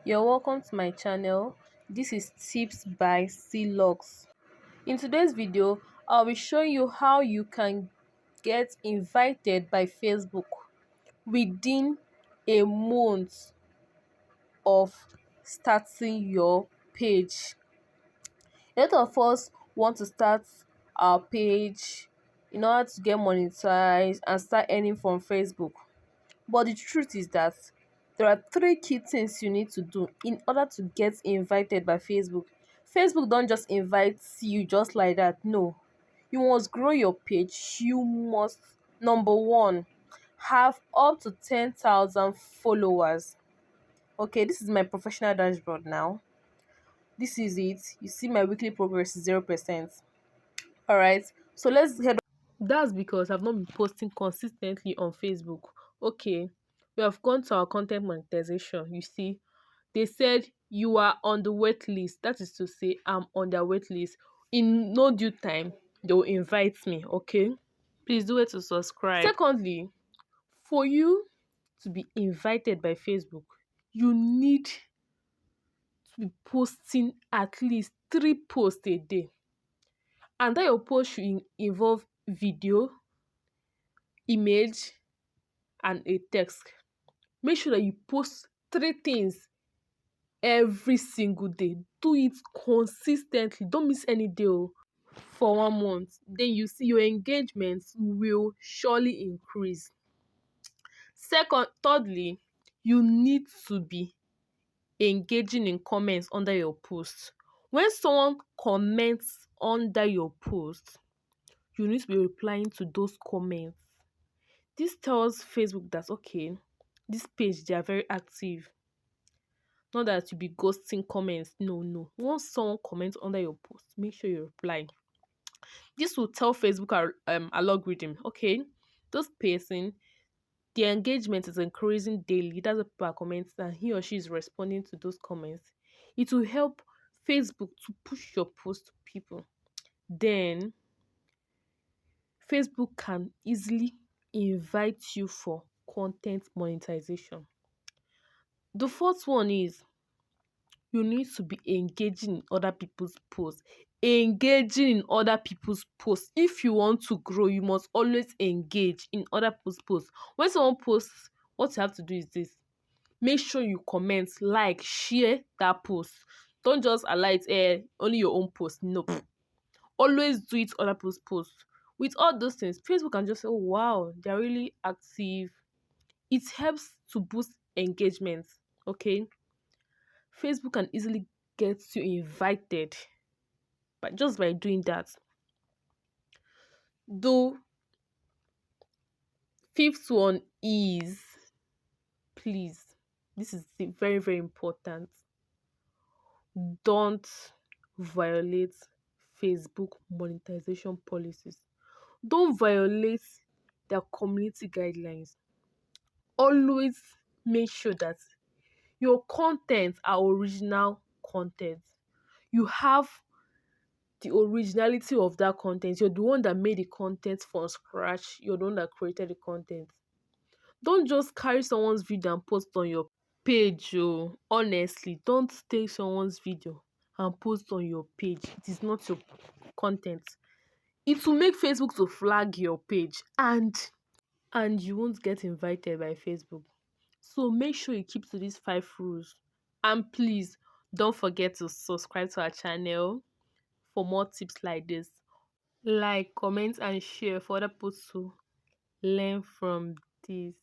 You're welcome to my channel. This is Tips by Clux. In today's video, I'll be showing you how you can get invited by Facebook within a month of starting your page. A lot of us want to start our page in order to get monetized and start earning from Facebook. But the truth is that there are three key things you need to do in order to get invited by Facebook. Facebook don't just invite you just like that. No. You must grow your page. You must, number one, have up to 10,000 followers. Okay, this is my professional dashboard now. This is it. You see my weekly progress is 0%. Alright, so let's head. That's because I've not been posting consistently on Facebook. Okay, we have gone to our content monetization. You see, they said you are on the wait list. That is to say, I'm on their wait list. In no due time, they will invite me. Okay, please do it to subscribe. Secondly, for you to be invited by Facebook, you need to be posting at least 3 posts a day, and that your post should involve video, image, and a text. Make sure that you post 3 things every single day. Do it consistently. Don't miss any day for 1 month. Then you see your engagement will surely increase. Thirdly, you need to be engaging in comments under your post. When someone comments under your post, you need to be replying to those comments. This tells Facebook that, okay, this page, they are very active. Not that you be ghosting comments. No. Once someone comments under your post, make sure you reply. This will tell Facebook algorithm, okay, this person, the engagement is increasing daily. That's what people are commenting, and he or she is responding to those comments. It will help Facebook to push your post to people. Then Facebook can easily invite you for content monetization. The fourth one is you need to be engaging in other people's posts. Engaging in other people's posts. If you want to grow, you must always engage in other people's posts. When someone posts, what you have to do is this: make sure you comment, like, share that post. Don't just highlight only your own post. No. Always do it other people's posts. With all those things, Facebook can just say, oh wow, they're really active. It helps to boost engagement. Okay, Facebook can easily get you invited but just by doing that. The fifth one is, please, this is very, very important, don't violate Facebook monetization policies. Don't violate their community guidelines. Always make sure that your content are original content. You have the originality of that content. You're the one that made the content from scratch. You're the one that created the content. Don't just carry someone's video and post on your page. Honestly, don't take someone's video and post on your page. It is not your content. It will make Facebook to flag your page, and you won't get invited by Facebook. So make sure you keep to these 5 rules. And please don't forget to subscribe to our channel for more tips like this. Like, comment, and share for other people to learn from this.